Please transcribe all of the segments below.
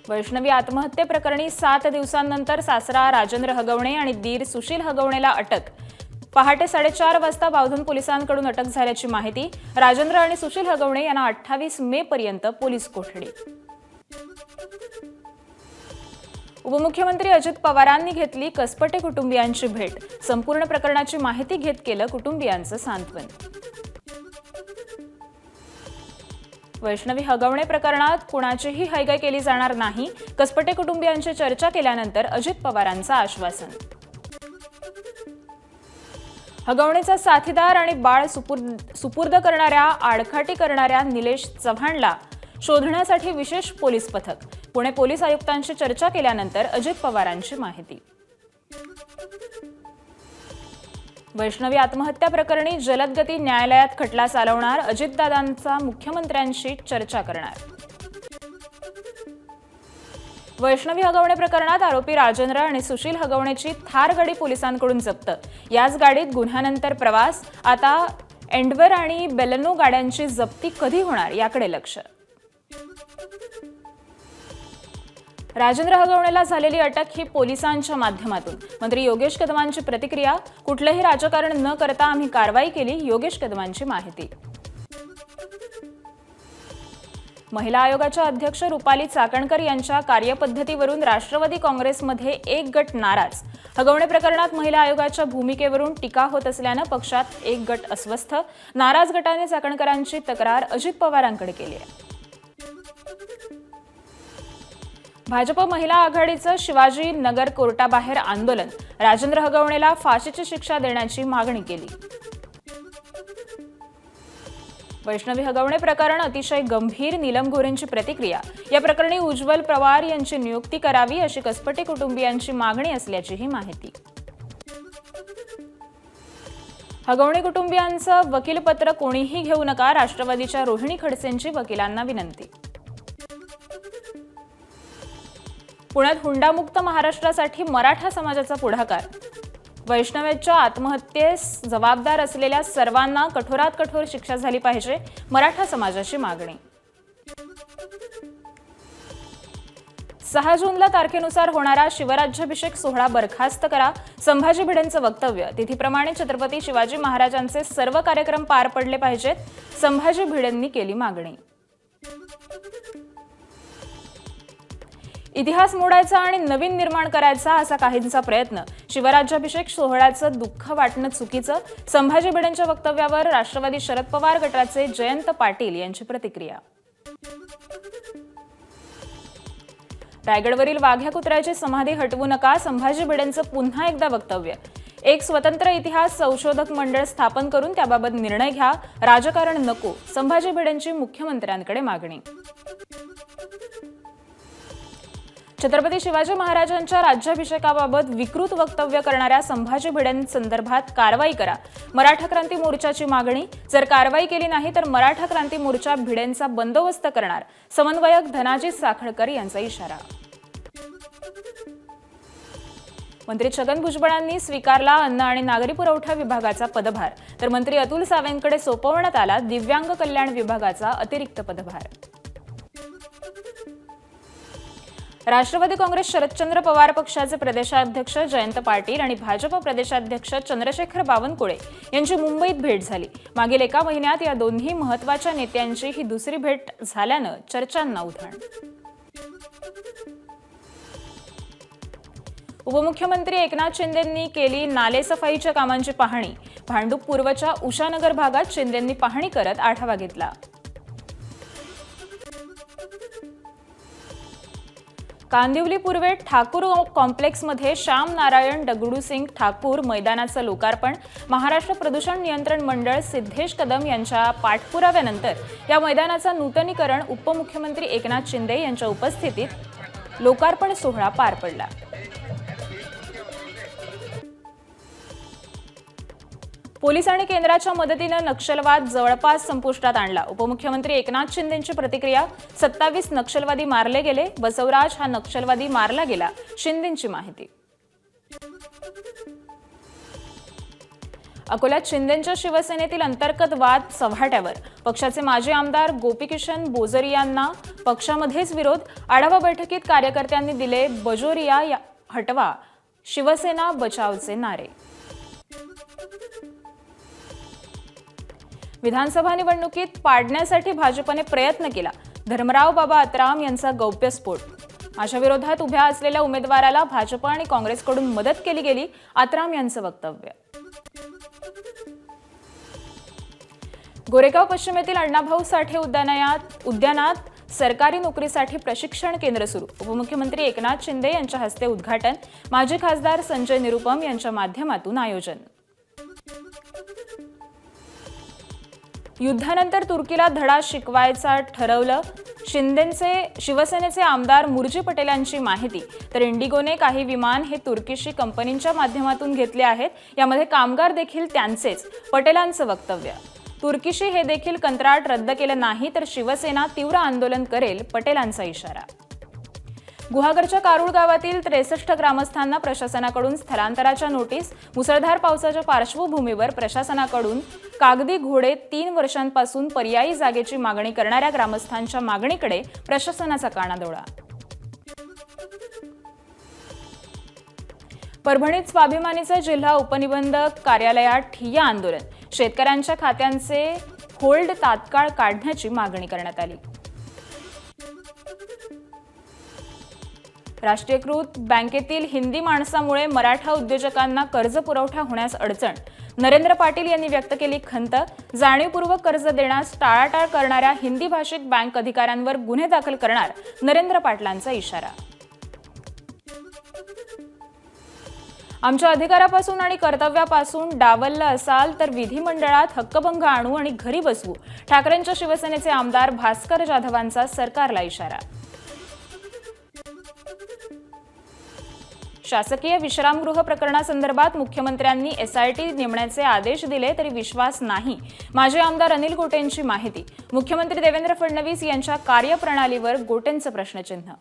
वैष्णवी आत्महत्येप्रकरणी 7 दिवसांनंतर सासरा राजेंद्र हगवणे आणि दीर सुशील हगवणेला अटक। पहाटे 4:30 वाजता बावधन पोलिसांकडून अटक झाल्याची माहिती। राजेंद्र आणि सुशील हगवणे यांना 28 मे पर्यंत पोलीस कोठडी। उपमुख्यमंत्री अजित पवारांनी घेतली कसपटे कुटुंबियांची भेट। संपूर्ण प्रकरणाची माहिती घेत केलं कुटुंबियांचं सांत्वन। वैष्णवी हगवणे प्रकरणात कुणाचीही हयगय केली जाणार नाही। कसपटे कुटुंबियांची चर्चा केल्यानंतर अजित पवारांचं आश्वासन। हगवणेचा साथीदार आणि बाळ सुपूर्द करणाऱ्या आडखाटी करणाऱ्या निलेश चव्हाणला शोधण्यासाठी विशेष पोलीस पथक। पुणे पोलीस आयुक्तांशी चर्चा केल्यानंतर अजित पवारांची माहिती। वैष्णवी आत्महत्या प्रकरणी जलद गती न्यायालयात खटला चालवणार। अजितदादांचा मुख्यमंत्र्यांशी चर्चा करणार। वैष्णवी हगवणे प्रकरणात आरोपी राजेंद्र आणि सुशील हगवणेची थार गाडी पोलिसांकडून जप्त। याच गाडीत गुन्ह्यानंतर प्रवास। आता एंडवर आणि बेलेनो गाड्यांची जप्ती कधी होणार याकडे लक्ष। राजेंद्र हगवणेला झालेली अटक ही पोलिसांच्या माध्यमातून। मंत्री योगेश कदमांची प्रतिक्रिया। कुठलेही राजकारण न करता आम्ही कारवाई केली। योगेश कदमांची माहिती। महिला आयोगाच्या अध्यक्ष रुपाली चाकणकर यांच्या कार्यपद्धतीवरून राष्ट्रवादी काँग्रेसमध्ये एक गट नाराज। हगवणे प्रकरणात महिला आयोगाच्या भूमिकेवरून टीका होत असल्यानं पक्षात एक गट अस्वस्थ। नाराज गटाने चाकणकरांची तक्रार अजित पवारांकडे केली आहे। भाजप महिला आघाडीचं शिवाजी नगर कोर्टाबाहेर आंदोलन। राजेंद्र हगवणेला फाशीची शिक्षा देण्याची मागणी केली। वैष्णवी हगवणे प्रकरण अतिशय गंभीर। नीलम गोरेंची प्रतिक्रिया। या प्रकरणी उज्ज्वल पवार यांची नियुक्ती करावी अशी कसपटे कुटुंबियांची मागणी असल्याचीही माहिती। हगवणे कुटुंबियांचं वकीलपत्र कोणीही घेऊ नका। राष्ट्रवादीच्या रोहिणी खडसेंची वकिलांना विनंती। पुण्यात हुंडामुक्त महाराष्ट्रासाठी मराठा समाजाचा पुढाकार। वैष्णवीच्या आत्महत्येस जबाबदार असलेल्या सर्वांना कठोरात कठोर शिक्षा झाली पाहिजे। मराठा समाजाची मागणी। 6 जूनला तारखेनुसार होणारा शिवराज्याभिषेक सोहळा बरखास्त करा। संभाजी भिडेंचं वक्तव्य। तिथीप्रमाणे छत्रपती शिवाजी महाराजांचे सर्व कार्यक्रम पार पडले पाहिजेत। संभाजी भिडेंनी केली मागणी। इतिहास मोडायचा आणि नवीन निर्माण करायचा असा काहींचा प्रयत्न। शिवराज्याभिषेक सोहळ्याचं दुःख वाटणं चुकीचं। संभाजी भिडेंच्या वक्तव्यावर राष्ट्रवादी शरद पवार गटाचे जयंत पाटील यांची प्रतिक्रिया। रायगडवरील वाघ्या कुत्र्याची समाधी हटवू नका। संभाजी भिडेंचं पुन्हा एकदा वक्तव्य। एक स्वतंत्र इतिहास संशोधक मंडळ स्थापन करून त्याबाबत निर्णय घ्या। राजकारण नको। संभाजी भिडेंची मुख्यमंत्र्यांकडे मागणी। छत्रपती शिवाजी महाराजांच्या राज्याभिषेकाबाबत विकृत वक्तव्य करणाऱ्या संभाजी भिडेंसंदर्भात कारवाई करा। मराठा क्रांती मोर्चाची मागणी। जर कारवाई केली नाही तर मराठा क्रांती मोर्चा भिडेंचा बंदोबस्त करणार। समन्वयक धनाजी साखळकर यांचा इशारा। मंत्री छगन भुजबळांनी स्वीकारला अन्न आणि नागरी पुरवठा विभागाचा पदभार, तर मंत्री अतुल सावेंकडे सोपवण्यात आला दिव्यांग कल्याण विभागाचा अतिरिक्त पदभार। राष्ट्रवादी काँग्रेस शरदचंद्र पवार पक्षाचे प्रदेशाध्यक्ष जयंत पाटील आणि भाजप प्रदेशाध्यक्ष चंद्रशेखर बावनकुळे यांची मुंबईत भेट झाली। मागील एका महिन्यात या दोन्ही महत्त्वाच्या नेत्यांची ही दुसरी भेट झाल्यानं चर्चांना उधाण। उपमुख्यमंत्री एकनाथ शिंदेंनी केली नालेसफाईच्या कामांची पाहणी। भांडूप पूर्वच्या उषानगर भागात शिंदेंनी पाहणी करत आढावा घेतला। कांदिवली पूर्वेत ठाकूर कॉम्प्लेक्समध्ये श्याम नारायण दगडूसिंग ठाकूर मैदानाचं लोकार्पण। महाराष्ट्र प्रदूषण नियंत्रण मंडळ सिद्धेश कदम यांच्या पाठपुराव्यानंतर या मैदानाचं नूतनीकरण उपमुख्यमंत्री एकनाथ शिंदे यांच्या उपस्थितीत लोकार्पण सोहळा पार पडला। पोलीस आणि केंद्राच्या मदतीनं नक्षलवाद जवळपास संपुष्टात आणला। उपमुख्यमंत्री एकनाथ शिंदेंची प्रतिक्रिया। 27 नक्षलवादी मारले गेले। बसवराज हा नक्षलवादी मारला गेला। शिंदेंची माहिती। अकोल्यात शिंदेंच्या शिवसेनेतील अंतर्गत वाद चव्हाट्यावर। पक्षाचे माजी आमदार गोपीकिशन बोजरियांना पक्षामध्येच विरोध, आढावा बैठकीत कार्यकर्त्यांनी दिले बजोरिया हटवा, शिवसेना बचावचे नारे. विधानसभा निवडणुकीत पाडण्यासाठी भाजपने प्रयत्न केला, धर्मराव बाबा अत्राम यांचा गौप्यस्फोट. माझ्या विरोधात उभ्या असलेल्या उमेदवाराला भाजप आणि काँग्रेसकडून मदत केली गेली, अत्राम यांचं वक्तव्य. गोरेगाव पश्चिम येथील अण्णाभाऊ साठे उद्यानात सरकारी नोकरीसाठी प्रशिक्षण केंद्र सुरू. उपमुख्यमंत्री एकनाथ शिंदे यांच्या हस्ते उद्घाटन, माजी खासदार संजय निरुपम यांच्या माध्यमातून आयोजन. युद्धानंतर तुर्कीला धडा शिकवायचा ठरवलं, शिवसेनेचे आमदार मुर्जी पटेल यांची माहिती. तर इंडिगोने काही विमान हे तुर्कीशी कंपनीच्या माध्यमातून घेतले आहेत, यामध्ये कामगार देखील त्यांचेच, पटेलांचं वक्तव्य. तुर्कीशी हे देखील कंत्राट रद्द केलं नाही तर शिवसेना तीव्र आंदोलन करेल, पटेलांचा इशारा. गुहागरच्या कारुळ गावातील 63 ग्रामस्थांना प्रशासनाकडून स्थलांतराच्या नोटीस. मुसळधार पावसाच्या पार्श्वभूमीवर प्रशासनाकडून कागदी घोडे 3 वर्षांपासून पर्यायी जागेची मागणी करणाऱ्या ग्रामस्थांच्या मागणीकडे प्रशासनाचा कानाडोळा. परभणीत स्वाभिमानीचे जिल्हा उपनिबंधक कार्यालयात ठिय्या आंदोलन. शेतकऱ्यांच्या खात्यांचे होल्ड तात्काळ काढण्याची मागणी करण्यात आली. राष्ट्रीयकृत बँकेतील हिंदी माणसामुळे मराठा उद्योजकांना कर्ज पुरवठा होण्यास अडचण. नरेंद्र पाटील यांनी व्यक्त केली खंत. जाणीवपूर्वक कर्ज देण्यास टाळाटाळ करणाऱ्या हिंदी भाषिक बँक अधिकाऱ्यांवर गुन्हे दाखल करणार, नरेंद्र पाटलांचा इशारा. आमच्या अधिकारापासून आणि कर्तव्यापासून डावललं असाल तर विधिमंडळात हक्कभंग आणू आणि घरी बसवू, ठाकरेंच्या शिवसेनेचे आमदार भास्कर जाधवांचा सरकारला इशारा. शासकीय विश्रामगृह प्रकरणासंदर्भात मुख्यमंत्र्यांनी एसआयटी नेमण्याचे आदेश दिले तरी विश्वास नाही, माजी आमदार अनिल गोटेंची माहिती. मुख्यमंत्री देवेंद्र फडणवीस यांच्या कार्यप्रणालीवर गोटेंचं प्रश्नचिन्ह.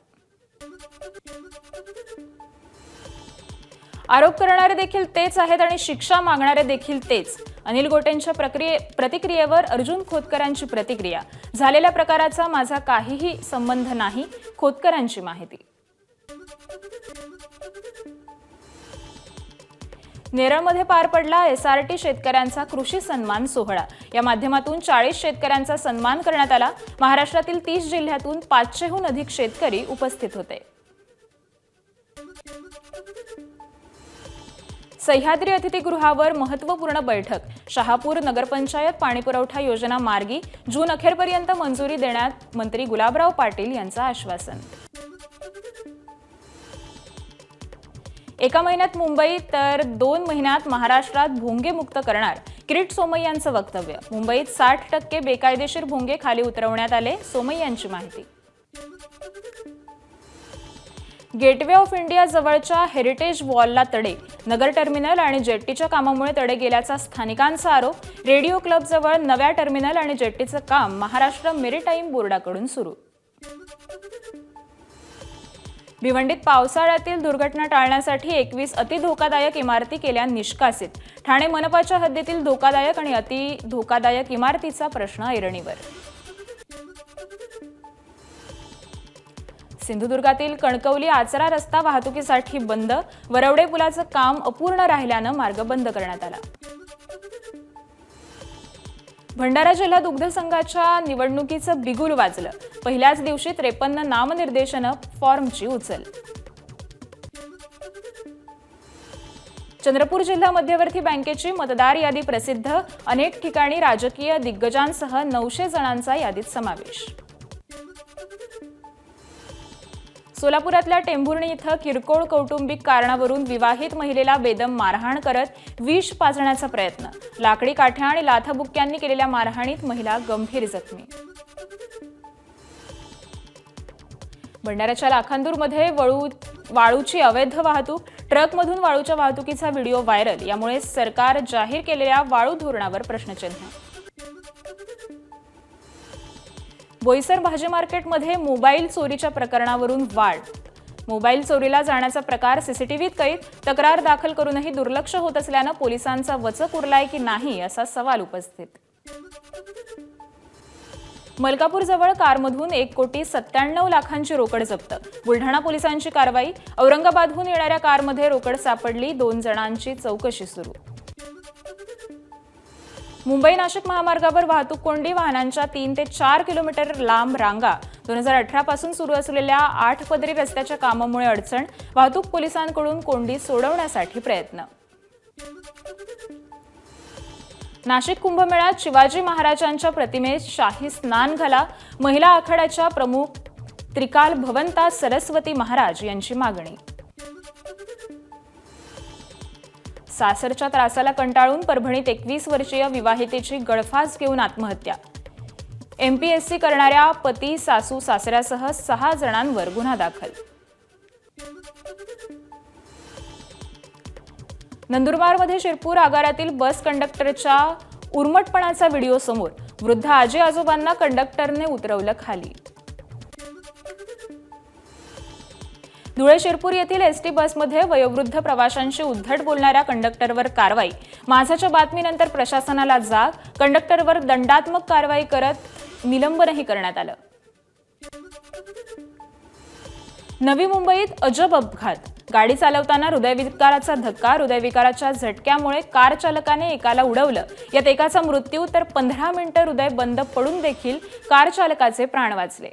आरोप करणारे देखील तेच आहेत आणि शिक्षा मागणारे देखील तेच. अनिल गोटेंच्या प्रतिक्रियेवर अर्जुन खोतकरांची प्रतिक्रिया. झालेल्या प्रकाराचा माझा काहीही संबंध नाही, खोतकरांची माहिती. नेरळमध्ये पार पडला एसआरटी शेतकऱ्यांचा कृषी सन्मान सोहळा. या माध्यमातून 40 शेतकऱ्यांचा सन्मान करण्यात आला. महाराष्ट्रातील 30 जिल्ह्यातून 500हून अधिक शेतकरी उपस्थित होते. सह्याद्री अतिथीगृहावर महत्त्वपूर्ण बैठक. शहापूर नगरपंचायत पाणीपुरवठा योजना मार्गी. जून अखेरपर्यंत मंजुरी देण्यात मंत्री गुलाबराव पाटील यांचं आश्वासन. एका महिन्यात मुंबई तर 2 महिन्यात महाराष्ट्रात भोंगे मुक्त करणार, किरीट सोमय्यांचं वक्तव्य. मुंबईत 60% बेकायदेशीर भोंगे खाली उतरवण्यात आले, सोमय्यांची माहिती. गेटवे ऑफ इंडिया जवळच्या हेरिटेज वॉलला तडे. नगर टर्मिनल आणि जेट्टीच्या कामामुळे तडे गेल्याचा स्थानिकांचा आरोप. रेडिओ क्लब जवळ नव्या टर्मिनल आणि जेट्टीचं काम महाराष्ट्र मेरीटाईम बोर्डाकडून सुरू. भिवंडीत पावसाळ्यातील दुर्घटना टाळण्यासाठी 21 अतिधोकादायक इमारती केल्या निष्कासित. ठाणे मनपाच्या हद्दीतील धोकादायक आणि अति धोकादायक इमारतीचा प्रश्न ऐरणीवर. सिंधुदुर्गातील कणकवली आचरा रस्ता वाहतुकीसाठी बंद. वरवडे पुलाचं काम अपूर्ण राहिल्यानं मार्ग बंद करण्यात आला. भंडारा जिल्हा दुग्ध संघाच्या निवडणुकीचं बिगुल वाजलं. पहिल्याच दिवशी 53 नामनिर्देशन, फॉर्मची उचल. चंद्रपूर जिल्हा मध्यवर्ती बँकेची मतदार यादी प्रसिद्ध. अनेक ठिकाणी राजकीय दिग्गजांसह 900 जणांचा यादीत समावेश. सोलापुरातल्या टेंभुर्णी इथं किरकोळ कौटुंबिक कारणावरून विवाहित महिलेला बेदम मारहाण करत विष पाजण्याचा प्रयत्न. लाकडी काठ्या आणि लाथाबुक्क्यांनी केलेल्या मारहाणीत महिला गंभीर जखमी. भंडाऱ्याच्या लाखांदूरमध्ये वाळूची अवैध वाहतूक. ट्रकमधून वाळूच्या वाहतुकीचा व्हिडिओ व्हायरल. यामुळे सरकार जाहीर केलेल्या वाळू धोरणावर प्रश्नचिन्ह. बोईसर भाजी मार्केटमध्ये मोबाईल चोरीच्या प्रकरणावरून वाढ. मोबाईल चोरीला जाण्याचा प्रकार सीसीटीव्हीत कैद. तक्रार दाखल करूनही दुर्लक्ष होत असल्यानं पोलिसांचा वचक उरलाय की नाही असा सवाल उपस्थित. मलकापूरजवळ कारमधून 1,97,00,000 रोकड जप्त. बुलढाणा पोलिसांची कारवाई. औरंगाबादहून येणाऱ्या कारमध्ये रोकड सापडली. 2 जणांची चौकशी सुरू. मुंबई नाशिक महामार्गावर वाहतूक कोंडी. वाहनांच्या 3 ते 4 किलोमीटर लांब रांगा. 2018 पासून सुरू असलेल्या 8 पदरी रस्त्याच्या कामामुळे अडचण. वाहतूक पोलिसांकडून कोंडी सोडवण्यासाठी प्रयत्न. नाशिक कुंभमेळ्यात शिवाजी महाराजांच्या प्रतिमेस शाही स्नान घाला. महिला आखाड्याच्या प्रमुख त्रिकाल भवंता सरस्वती महाराज यांची मागणी. सासरच्या त्रासाला कंटाळून परभणीत 21 वर्षीय विवाहितेची गळफास घेऊन आत्महत्या. एमपीएससी करणाऱ्या पती सासू सासऱ्यासह 6 जणांवर गुन्हा दाखल. नंदुरबारमध्ये शिरपूर आगारातील बस कंडक्टरच्या उर्मटपणाचा व्हिडिओ समोर. वृद्ध आजी आजोबांना कंडक्टरने उतरवलं खाली. धुळे शिरपूर येथील एसटी बसमध्ये वयोवृद्ध प्रवाशांशी उद्धट बोलणाऱ्या कंडक्टरवर कारवाई. माझाच्या बातमीनंतर प्रशासनाला जाग. कंडक्टरवर दंडात्मक कारवाई करत निलंबनही करण्यात आलं. नवी मुंबईत अजब अपघात. गाडी चालवताना हृदयविकाराचा धक्का. हृदयविकाराच्या झटक्यामुळे कार चालकाने एकाला उडवलं. यात एकाचा मृत्यू तर 15 मिनिटं हृदय बंद पडून देखील कार चालकाचे प्राण वाचले.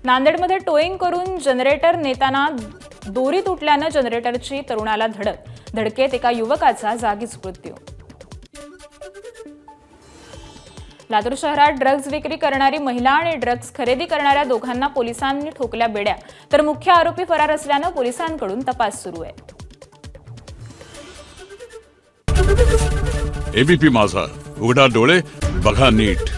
नांदेडमध्ये टोईंग करून जनरेटर नेताना दोरी तुटल्यानं जनरेटरची तरुणाला धडक. धडकेत एका युवकाचा जागीच मृत्यू. लातूर शहरात ड्रग्ज विक्री करणारी महिला आणि ड्रग्ज खरेदी करणाऱ्या दोघांना पोलिसांनी ठोकल्या बेड्या. तर मुख्य आरोपी फरार असल्यानं पोलिसांकडून तपास सुरू आहे. एबीपी माझा, उघडा डोळे बघा नीट.